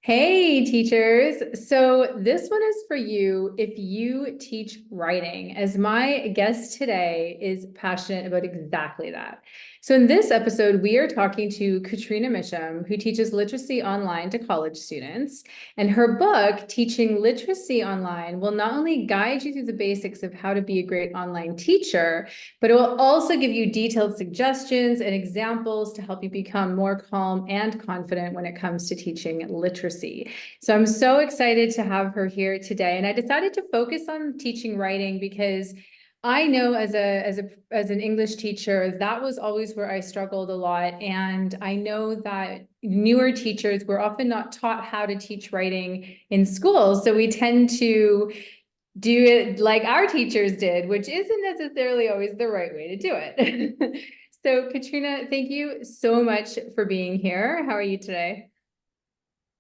Hey, teachers. So this one is for you if you teach writing, as my guest today is passionate about exactly that. So in this episode, we are talking to Catrina Mitchum, who teaches literacy online to college students. And her book, Teaching Literacy Online, will not only guide you through the basics of how to be a great online teacher, but it will also give you detailed suggestions and examples to help you become more calm and confident when it comes to teaching literacy. So I'm so excited to have her here today. And I decided to focus on teaching writing because I know as an English teacher, that was always where I struggled a lot. And I know that newer teachers were often not taught how to teach writing in school. So we tend to do it like our teachers did, which isn't necessarily always the right way to do it. So Catrina, thank you so much for being here. How are you today?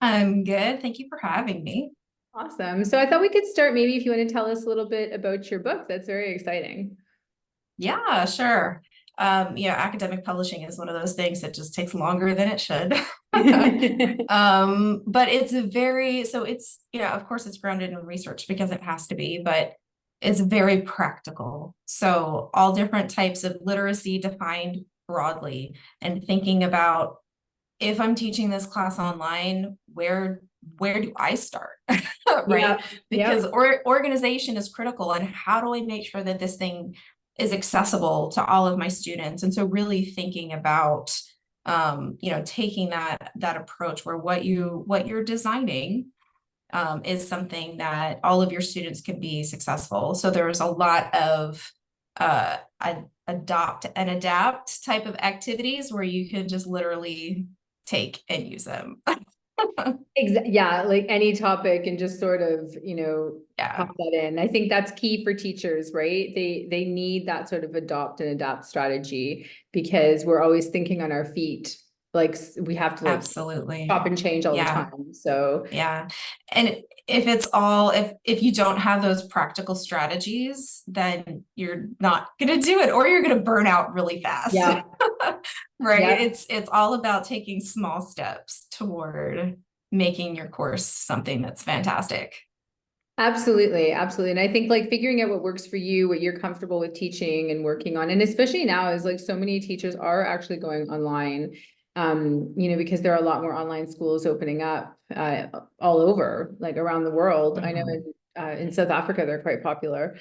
I'm good. Thank you for having me. Awesome. So I thought we could start maybe if you want to tell us a little bit about your book. That's very exciting. Yeah, sure. Academic publishing is one of those things that just takes longer than it should. But of course it's grounded in research because it has to be, but it's very practical. So all different types of literacy defined broadly and thinking about if I'm teaching this class online, where do I start? Yeah, Right? yeah, Because organization is critical, and how do I make sure that this thing is accessible to all of my students? And so really thinking about taking that approach where what you're designing is something that all of your students can be successful. So there's a lot of adopt and adapt type of activities where you can just literally take and use them. yeah, like any topic and just sort of, pop Yeah, that in. I think that's key for teachers, right? They need that sort of adopt and adapt strategy because we're always thinking on our feet. Like we have to like absolutely. chop and change all the Yeah, time. So yeah. And if you don't have those practical strategies, then you're not going to do it, or you're going to burn out really fast. yeah, Right? yeah. It's all about taking small steps toward making your course something that's fantastic. Absolutely, absolutely. And I think like figuring out what works for you, what you're comfortable with teaching and working on, and especially now is like so many teachers are actually going online, because there are a lot more online schools opening up all over, like around the world. I know Mhm. in South Africa they're quite popular.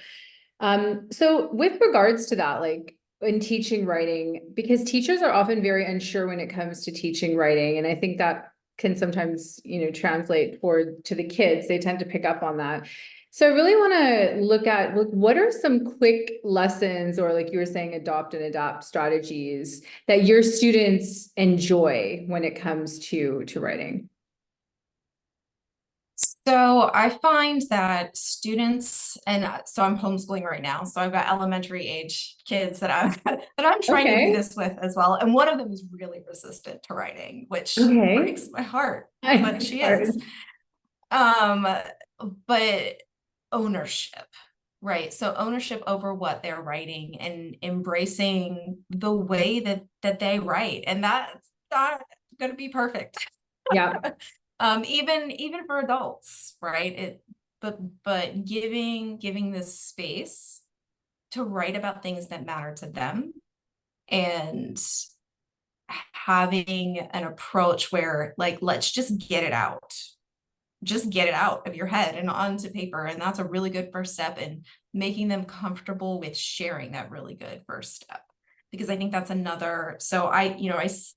So with regards to that, like in teaching writing, because teachers are often very unsure when it comes to teaching writing, and I think that can sometimes, translate to the kids. They tend to pick up on that. So I really want to look at like what are some quick lessons or like you were saying, adopt and adapt strategies that your students enjoy when it comes to writing. So I find that students, and so I'm homeschooling right now. So I've got elementary age kids that I'm trying to do Okay. this with as well. And one of them is really resistant to writing, which Okay. breaks my heart, but I, she is. Um, but ownership, right? So ownership over what they're writing and embracing the way that they write. And that's not going to be perfect. yeah. Even for adults, right? But giving this space to write about things that matter to them, and having an approach where, like, let's just get it out of your head and onto paper. And that's a really good first step in making them comfortable with sharing that really good first step. Because I think that's another, so I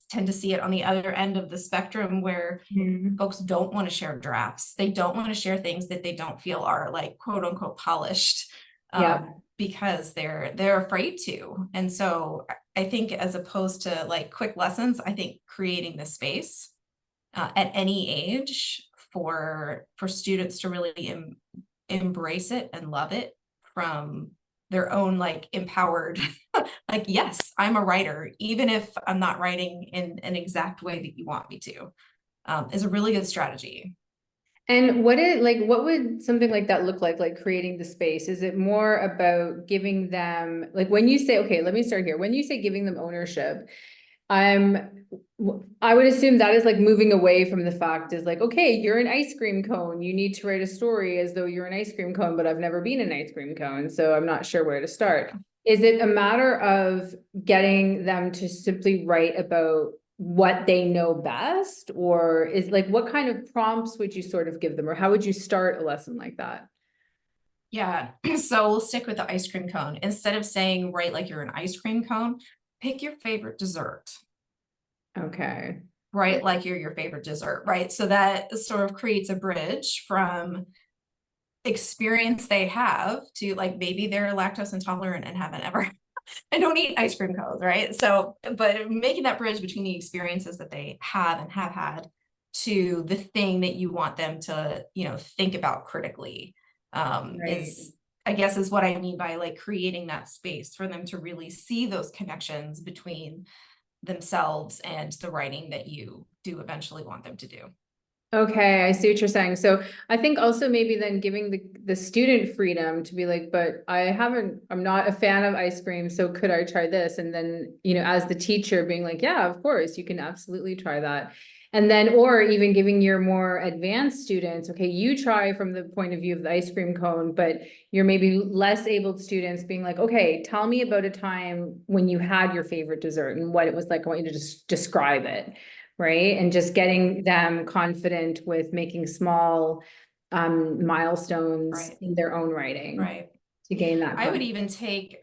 tend to see it on the other end of the spectrum where Mhm. folks don't want to share drafts. They don't want to share things that they don't feel are, like, quote unquote polished, Yeah. because they're afraid to. And so I think, as opposed to like quick lessons, I think creating the space at any age for students to really embrace it and love it from their own, like, empowered like, yes, I'm a writer, even if I'm not writing in an exact way that you want me to, is a really good strategy. And what would something like that look like creating the space? Is it more about giving them, like when you say, okay, let me start here. When you say giving them ownership, I'm, I would assume that is like moving away from the fact is like, okay, you're an ice cream cone. You need to write a story as though you're an ice cream cone, but I've never been an ice cream cone, so I'm not sure where to start. Is it a matter of getting them to simply write about what they know best? Or is like, what kind of prompts would you sort of give them? Or how would you start a lesson like that? Yeah, so we'll stick with the ice cream cone. Instead of saying, write like you're an ice cream cone, pick your favorite dessert. Okay. Right, like you're your favorite dessert, right? So that sort of creates a bridge from experience they have to like maybe they're lactose intolerant and haven't ever and don't eat ice cream cones, right? So, but making that bridge between the experiences that they have and have had to the thing that you want them to, think about critically, Right. is, I guess, is what I mean by like creating that space for them to really see those connections between themselves and the writing that you do eventually want them to do. Okay, I see what you're saying. So I think also maybe then giving the student freedom to be like, but I'm not a fan of ice cream, so could I try this? And then, as the teacher being like, yeah, of course, you can absolutely try that. And then, or even giving your more advanced students, okay, you try from the point of view of the ice cream cone, but you're maybe less abled students being like, okay, tell me about a time when you had your favorite dessert and what it was like. I want you to just describe it, right? And just getting them confident with making small milestones Right, in their own writing right. to gain that I would confidence. even take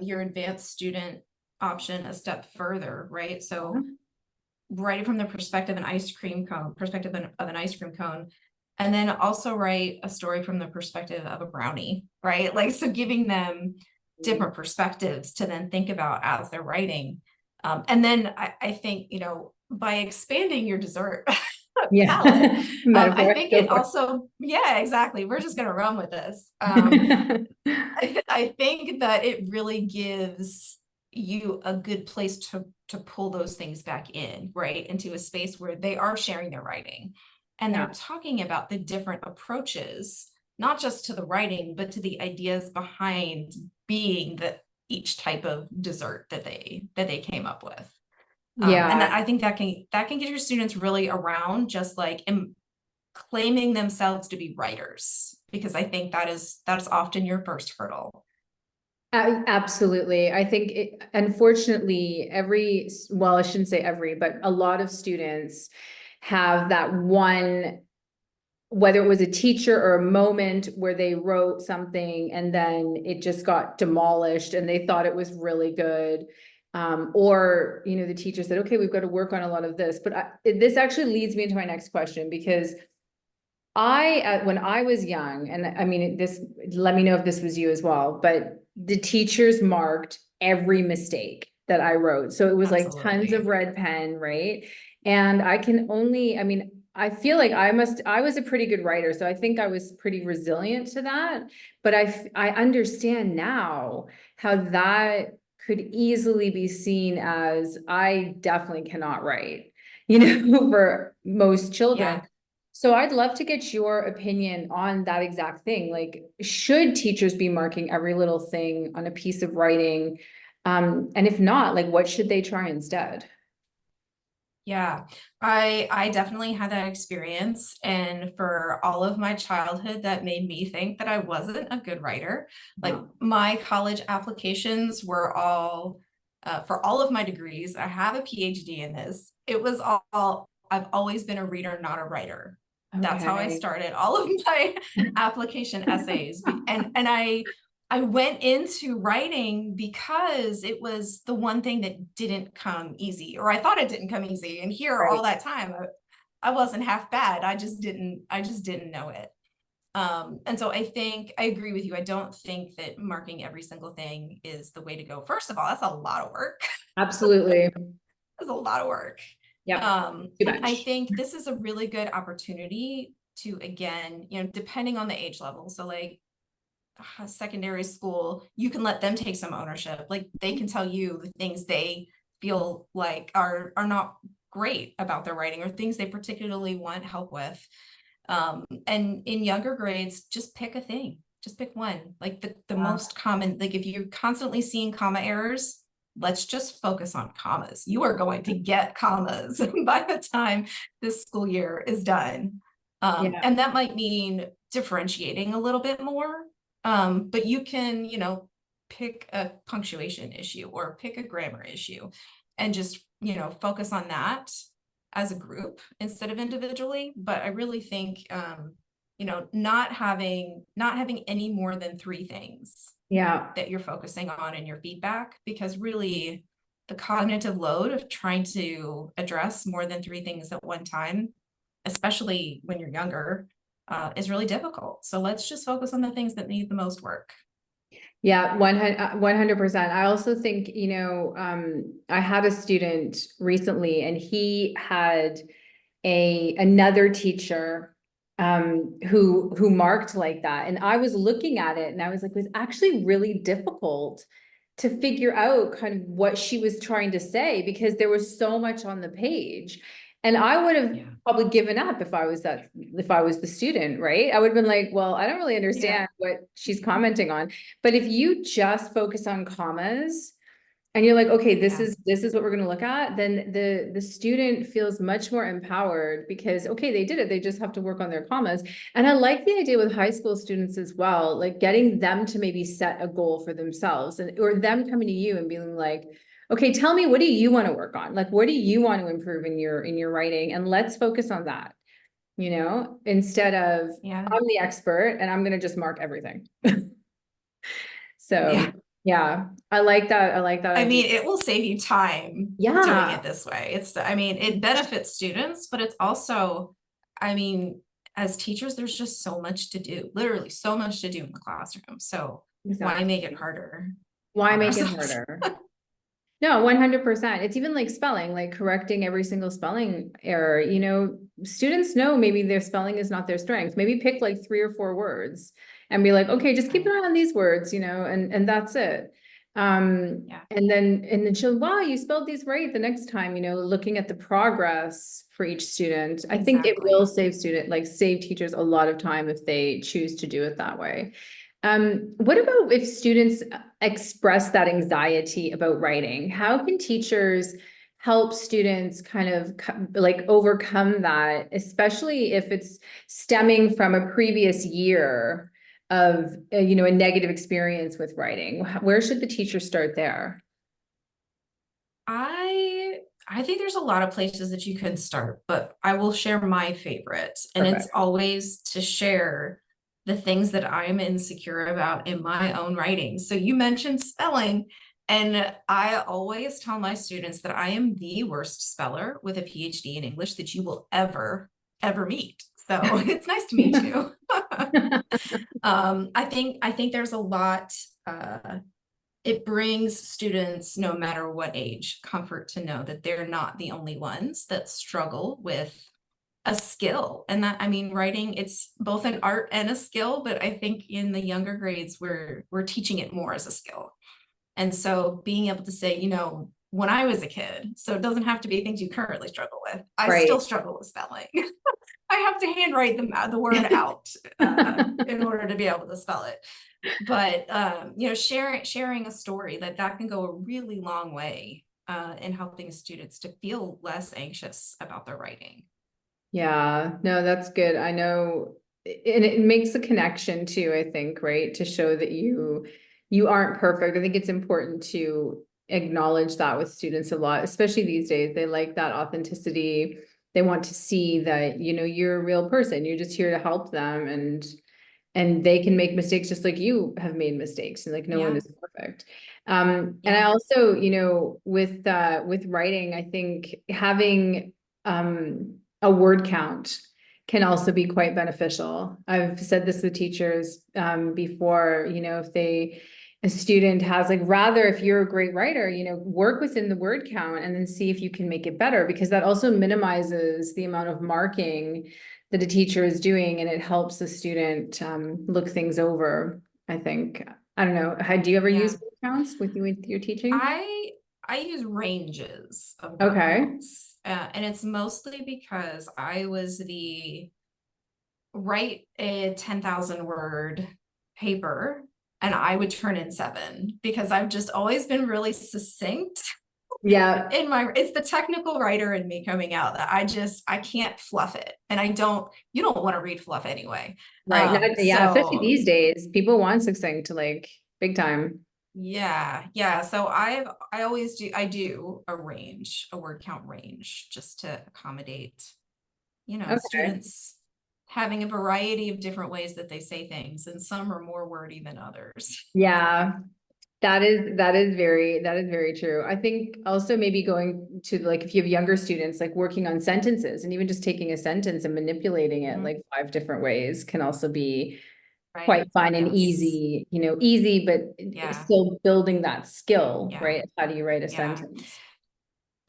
your advanced student option a step further, right? Yeah. So write it from the perspective of an ice cream cone, of an ice cream cone, and then also write a story from the perspective of a brownie, right? Like, so giving them different perspectives to then think about as they're writing. And then I think, by expanding your dessert palette, Yeah. I Metaphor. think Go it for also, yeah, exactly. We're just gonna run with this. it. I think that it really gives you a good place to pull those things back in, right? Into a space where they are sharing their writing and they're Yeah. talking about the different approaches, not just to the writing, but to the ideas behind being the each type of dessert that they came up with. And Yeah. that, I think that can get your students really around just like claiming themselves to be writers, because I think that's often your first hurdle. Absolutely. I think unfortunately, well, I shouldn't say every, but a lot of students have that one, whether it was a teacher or a moment where they wrote something and then it just got demolished and they thought it was really good. Or, the teacher said, okay, we've got to work on a lot of this. But this actually leads me into my next question, because when I was young, and I mean, let me know if this was you as well, but the teachers marked every mistake that I wrote. So it was like tons of Absolutely. red pen, right? And I mean, I feel like I was a pretty good writer, so I think I was pretty resilient to that. But I understand now how that could easily be seen as I definitely cannot write, for most children. Yeah. So I'd love to get your opinion on that exact thing. Like, should teachers be marking every little thing on a piece of writing? And if not, like, what should they try instead? Yeah, I definitely had that experience, and for all of my childhood, that made me think that I wasn't a good writer. Like No. my college applications were all for all of my degrees. I have a PhD in this. It was all I've always been a reader, not a writer. That's how I Okay. started all of my application essays, and I went into writing because it was the one thing that didn't come easy, or I thought it didn't come easy. And here all Right. that time, I wasn't half bad. I just didn't know it. And so I think I agree with you. I don't think that marking every single thing is the way to go. First of all, that's a lot of work. Absolutely. That's a lot of work. Yep. Too And I much. think this is a really good opportunity to, again, depending on the age level. So like secondary school, you can let them take some ownership. Like they can tell you the things they feel like are not great about their writing, or things they particularly want help with. And in younger grades, just pick a thing. Just pick one. Like the Yeah. most common, like if you're constantly seeing comma errors, let's just focus on commas. You are going to get commas by the time this school year is done. Yeah. And that might mean differentiating a little bit more. But you can, pick a punctuation issue or pick a grammar issue and just, focus on that as a group instead of individually. But I really think, not having any more than 3 things Yeah. that you're focusing on in your feedback, because really the cognitive load of trying to address more than 3 things at one time, especially when you're younger, is really difficult. So let's just focus on the things that need the most work. Yeah, 100%. I also think, I had a student recently and he had another teacher who marked like that. And I was looking at it and I was like, it was actually really difficult to figure out kind of what she was trying to say because there was so much on the page. And I would have probably given up if I was the student, right? I would have been like, well, I don't really understand what she's commenting on. But if you just focus on commas, and you're like, okay, this is what we're going to look at, then the student feels much more empowered because, okay, they did it. They just have to work on their commas. And I like the idea with high school students as well, like getting them to maybe set a goal for themselves or them coming to you and being like, okay, tell me, what do you want to work on? Like, what do you want to improve in your writing? And let's focus on that, instead of I'm the expert and I'm going to just mark everything. So yeah, I like that. I like that I idea. mean, it will save you time doing it this way. It benefits students, but it's also, as teachers, there's just so much to do, literally so much to do in the classroom. So why make it harder? Why make it harder? No, 100%. It's even like spelling, like correcting every single spelling error. Students know maybe their spelling is not their strength. Maybe pick like 3 or 4 words and be like, okay, just keep an eye on these words, and that's it. And then she'll, wow, you spelled these right the next time, looking at the progress for each student. I think it will save teachers a lot of time if they choose to do it that way. What about if students express that anxiety about writing? How can teachers help students kind of like overcome that, especially if it's stemming from a previous year of, a negative experience with writing? Where should the teacher start there? I think there's a lot of places that you can start, but I will share my favorite. And it's always to share the things that I'm insecure about in my own writing. So you mentioned spelling, and I always tell my students that I am the worst speller with a PhD in English that you will ever meet. So it's nice to meet you. I think there's a lot, it brings students, no matter what age, comfort to know that they're not the only ones that struggle with a skill. And that, writing, it's both an art and a skill, but I think in the younger grades, we're teaching it more as a skill. And so being able to say, when I was a kid, so it doesn't have to be things you currently struggle with. I still struggle with spelling. I have to handwrite the word out in order to be able to spell it. But sharing a story that can go a really long way in helping students to feel less anxious about their writing. Yeah, no, that's good. I know, and it makes a connection too, I think, right? To show that you aren't perfect. I think it's important to acknowledge that with students a lot, especially these days. They like that authenticity. They want to see that, you're a real person. You're just here to help them and they can make mistakes just like you have made mistakes, and like no one is perfect. And I also, with writing, I think having a word count can also be quite beneficial. I've said this with teachers before, if a student has rather, if you're a great writer, work within the word count and then see if you can make it better, because that also minimizes the amount of marking that a teacher is doing, and it helps the student look things over, I think. I don't know. Do you ever use word counts with your teaching? I use ranges of word counts, and it's mostly because I was write a 10,000 word paper and I would turn in 7 because I've just always been really succinct Yeah, in my, it's the technical writer in me coming out that I can't fluff it. And you don't want to read fluff anyway. right. Yeah, especially So these days, people want succinct to like big time. yeah. So I do a word count range just to accommodate, Okay. students having a variety of different ways that they say things, and some are more wordy than others. Yeah, that is very true. I think also maybe going to like if you have younger students, like working on sentences and even just taking a sentence and manipulating it Mhm. like 5 different ways can also be Right. quite fun and Yes. easy, easy, but Yeah. still building that skill, Yeah. right? How do you write a Yeah. sentence?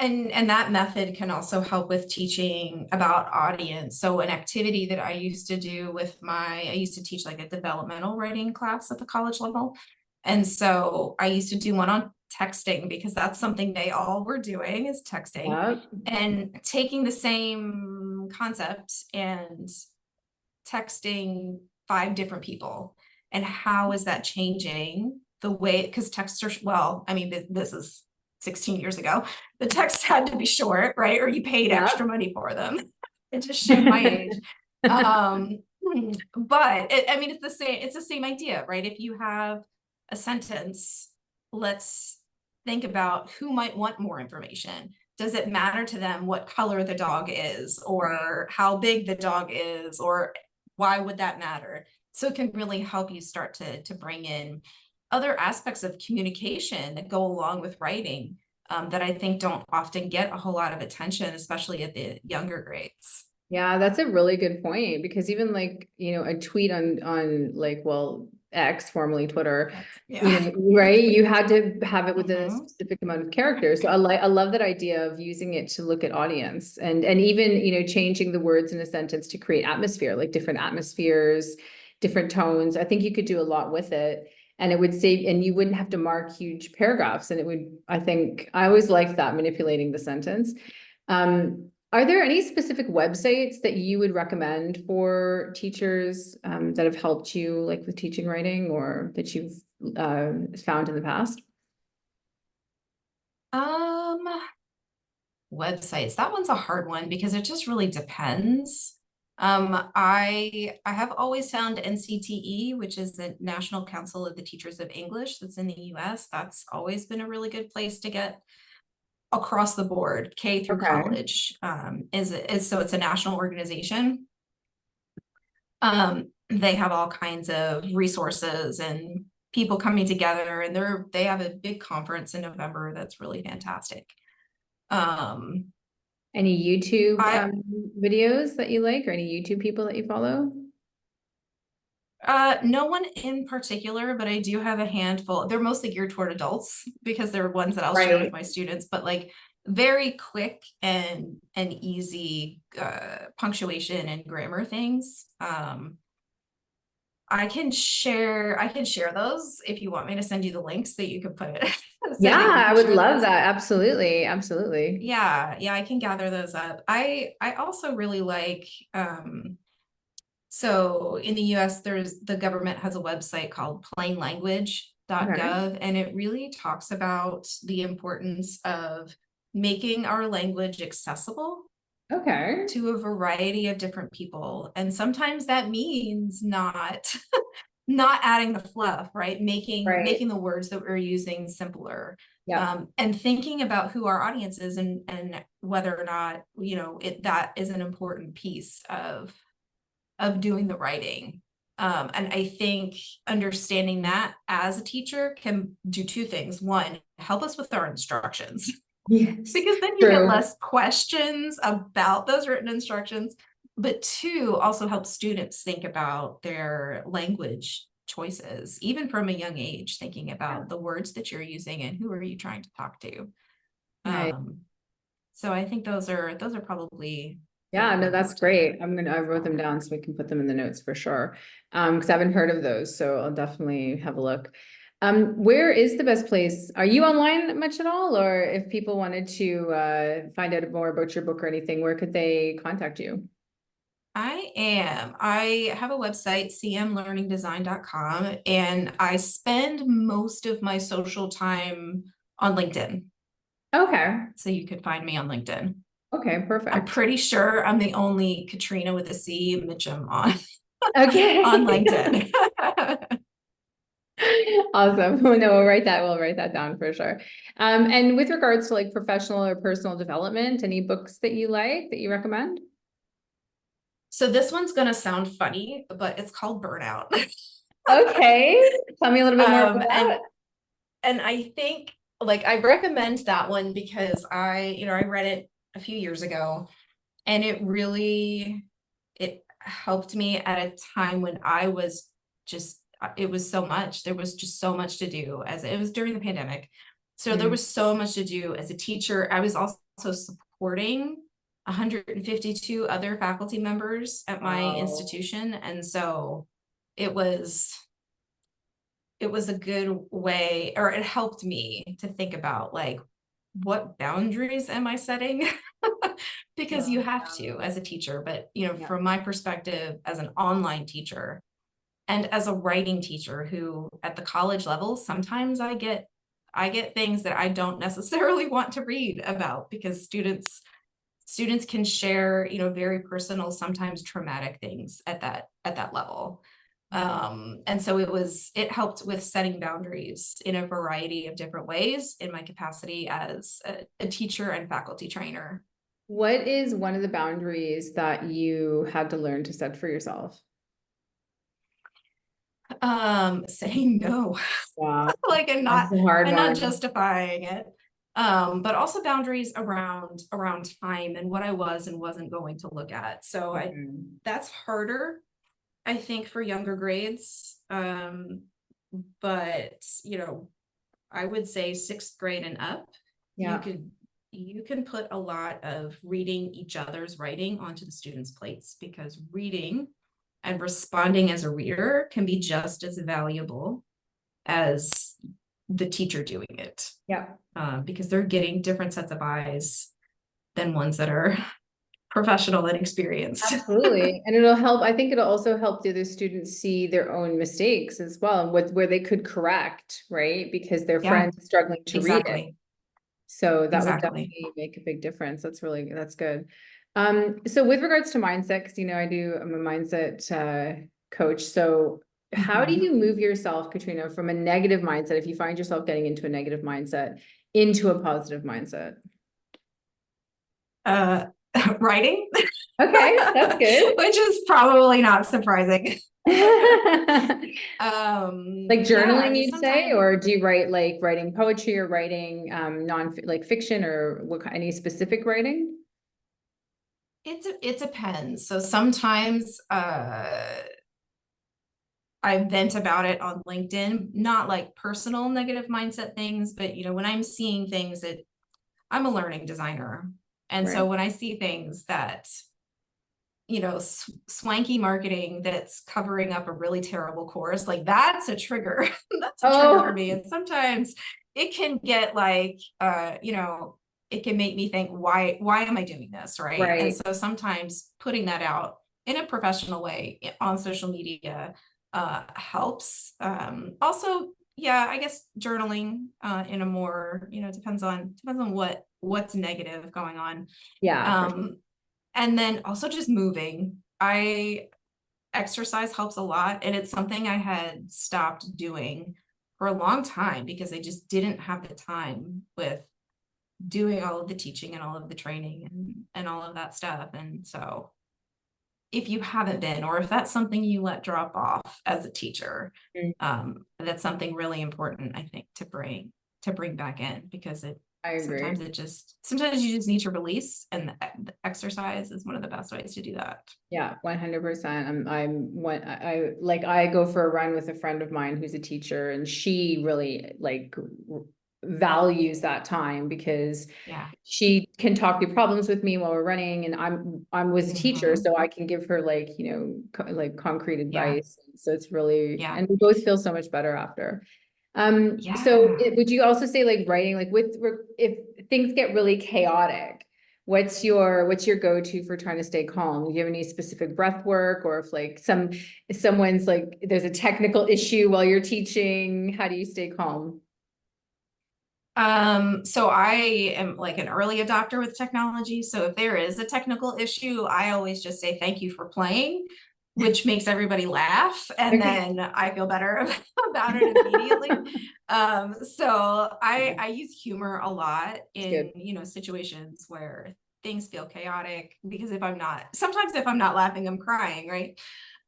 And that method can also help with teaching about audience. So an activity that I used to do I used to teach like a developmental writing class at the college level. And so I used to do one on texting because that's something they all were doing, is texting, Yeah, and taking the same concept and texting 5 different people, and how is that changing the way, because texts are, well, I mean, this is 16 years ago, the text had to be short, right, or you paid yeah. extra money for them. It just showed my age. um but I mean, it's the same idea, right? If you have a sentence, let's think about who might want more information. Does it matter to them what color the dog is, or how big the dog is, or why would that matter? So it can really help you start to bring in other aspects of communication that go along with writing, that I think don't often get a whole lot of attention, especially at the younger grades. Yeah, that's a really good point because even like, a tweet on like, well, X, formerly Twitter, Yeah. right? You had to have it within a Mhm. specific amount of characters. So I love that idea of using it to look at audience and even, changing the words in a sentence to create atmosphere, like different atmospheres, different tones. I think you could do a lot with it. And it would save, and you wouldn't have to mark huge paragraphs. And it would, I think, I always liked that manipulating the sentence. Are there any specific websites that you would recommend for teachers that have helped you like with teaching writing or that you've found in the past? Um, Websites. That one's a hard one because it just really depends. I have always found NCTE, which is the National Council of the Teachers of English, that's in the US. That's always been a really good place to get across the board, K through Okay. college. So it's a national organization. They have all kinds of resources and people coming together, and they have a big conference in November that's really fantastic. Um, Any YouTube I videos that you like or any YouTube people that you follow? No one in particular, but I do have a handful. They're mostly geared toward adults because they're ones that I'll share with Right. my students, but like very quick and easy punctuation and grammar things. I can share those if you want me to send you the links that you could put it so Yeah, that you I can would share love those. that. Absolutely. Absolutely. Yeah, I can gather those up. I also really like so in the US, the government has a website called Okay. plainlanguage.gov, and it really talks about the importance of making our language accessible Okay. to a variety of different people. And sometimes that means not adding the fluff, right? Right. Making the words that we're using simpler. Yeah. And thinking about who our audience is, and whether or not, that is an important piece of doing the writing. And I think understanding that as a teacher can do 2 things. One, help us with our instructions, Yes. because then you get True. less questions about those written instructions. But 2, also help students think about their language choices, even from a young age, thinking Yeah. about the words that you're using and who are you trying to talk to. Nice. Um, so I think those are probably the Yeah, no, ones that's great. I wrote them down so we can put them in the notes for sure. Because I haven't heard of those, so I'll definitely have a look. Where is the best place? Are you online much at all? Or if people wanted to find out more about your book or anything, where could they contact you? I am. I have a website, cmlearningdesign.com, and I spend most of my social time on LinkedIn. Okay. So you could find me on LinkedIn. Okay, I'm perfect. pretty sure I'm the only Catrina with a C Mitchum on on Okay. LinkedIn. Awesome. No, we'll write that down for sure. And with regards to like professional or personal development, any books that you like that you recommend? So this one's gonna sound funny, but it's called Burnout. Okay. Tell me a little bit more about Um, and that. and I think like I recommend that one because I read it a few years ago, and it helped me at a time when I was just it was so much. There was just so much to do, as it was during the pandemic. So there Mm. was so much to do as a teacher. I was also supporting 152 other faculty members at my Wow. institution. And so it was it was a good way, or it helped me to think about like, what boundaries am I setting? Because you Wow. have to as a teacher, but Yeah. from my perspective as an online teacher and as a writing teacher who at the college level, sometimes I get things that I don't necessarily want to read about because students can share, very personal, sometimes traumatic things at that level. Yeah. And so it helped with setting boundaries in a variety of different ways in my capacity as a teacher and faculty trainer. What is one of the boundaries that you had to learn to set for yourself? Saying no, Wow. like That's a hard and not one. justifying it. But also boundaries around time and what I was and wasn't going to look at. So Mhm. that's harder, I think, for younger grades. But I would say sixth grade and up, you Yeah. could you can put a lot of reading each other's writing onto the students' plates, because reading and responding as a reader can be just as valuable as the teacher doing it, Yeah. because they're getting different sets of eyes than ones that are professional and experienced. Absolutely. And it'll help. I think it'll also help the other students see their own mistakes as well and where they could correct, right? Because their Yeah, friend's struggling to read it. exactly. So that would Exactly. definitely make a big difference. That's good. So with regards to mindset, because I'm a mindset coach. So how do Mhm. you move yourself, Katrina, from a negative mindset, if you find yourself getting into a negative mindset, into a positive mindset? Uh, Writing, Okay, that's good. which is probably not surprising. Like Yeah, I journaling, mean, you'd say, sometimes or do you write like writing poetry or writing non like fiction or any specific writing? it depends. So sometimes I vent about it on LinkedIn, not like personal negative mindset things, but when I'm seeing things that I'm a learning designer. And Right. so when I see things that swanky marketing that's covering up a really terrible course, like that's a trigger. That's a trigger for Oh, me. And sometimes it can get like, it can make me think, why am I doing this? Right. And right. so sometimes putting that out in a professional way on social media helps. Also, yeah, I guess journaling in a more, depends on what's negative going on. Yeah, for sure. Um, and then also just moving. I exercise helps a lot, and it's something I had stopped doing for a long time because I just didn't have the time with doing all of the teaching and all of the training and all of that stuff. And so if you haven't been, or if that's something you let drop off as a teacher, Mm, that's something really important, I think, to bring back in, because I agree. sometimes you just need to release, and the exercise is one of the best ways to do that. Yeah, 100%. I go for a run with a friend of mine who's a teacher, and she really like values that time because Yeah. she can talk through problems with me while we're running, and I was a teacher, Hmm. so I can give her like, like concrete Yeah. advice. So it's really, Yeah. and we both feel so much better after. So Yeah. would you also say like writing, like if things get really chaotic, what's your go-to for trying to stay calm? Do you have any specific breath work, or if like someone's like there's a technical issue while you're teaching, how do you stay calm? So I am like an early adopter with technology. So if there is a technical issue, I always just say thank you for playing, which makes everybody laugh. And Okay. then I feel better about it immediately. So I use humor a lot It's in, good. situations where things feel chaotic, because sometimes if I'm not laughing, I'm crying, right?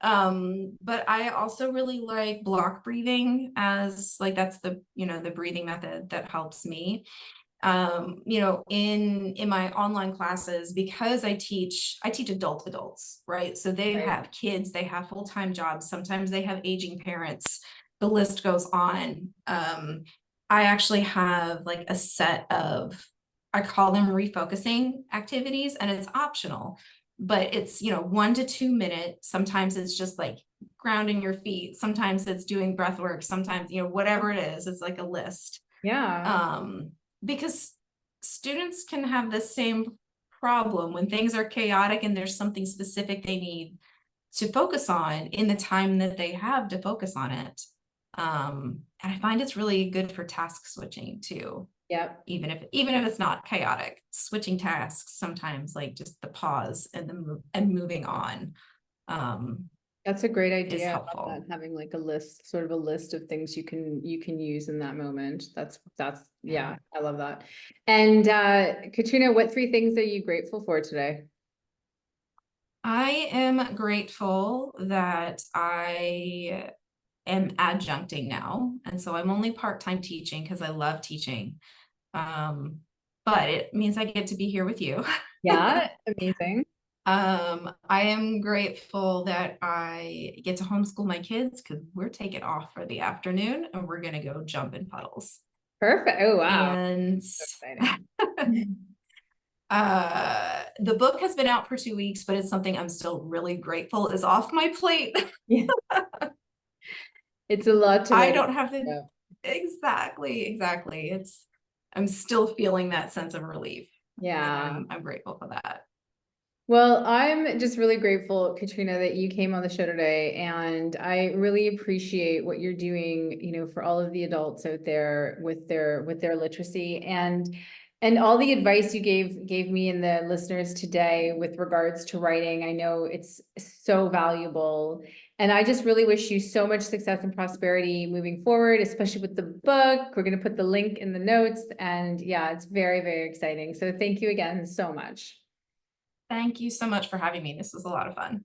But I also really like block breathing, as like that's the breathing method that helps me. In my online classes, because I teach adults, right? So they Right. have kids, they have full-time jobs, sometimes they have aging parents, the list goes on. I actually have like a set of, I call them refocusing activities, and it's optional, but it's 1 to 2 minute. Sometimes it's just like grounding your feet, sometimes it's doing breath work, sometimes whatever it is, it's like a list. Yeah. Because students can have the same problem when things are chaotic and there's something specific they need to focus on in the time that they have to focus on it. And I find it's really good for task switching too, Yep. even if it's not chaotic. Switching tasks sometimes, like just the pause and moving on, That's a great is idea. I love helpful. that, having like a list, sort of a list of things you can use in that moment. That's Yeah. yeah, I love that. And Katrina, what 3 things are you grateful for today? I am grateful that I am adjuncting now. And so I'm only part-time teaching because I love teaching. But it means I get to be here with you. Yeah, amazing. I am grateful that I get to homeschool my kids, because we're taking off for the afternoon and we're gonna go jump in puddles. Perfect. Oh, wow. And Exciting. the book has been out for 2 weeks, but it's something I'm still really grateful is off my plate. Yeah, it's a lot to I write don't have the about. exactly. I'm still feeling that sense of relief. And Yeah. I'm grateful for that. Well, I'm just really grateful, Katrina, that you came on the show today, and I really appreciate what you're doing, for all of the adults out there with their literacy, and all the advice you gave me and the listeners today with regards to writing. I know it's so valuable, and I just really wish you so much success and prosperity moving forward, especially with the book. We're going to put the link in the notes, and yeah, it's very, very exciting. So thank you again so much. Thank you so much for having me. This was a lot of fun.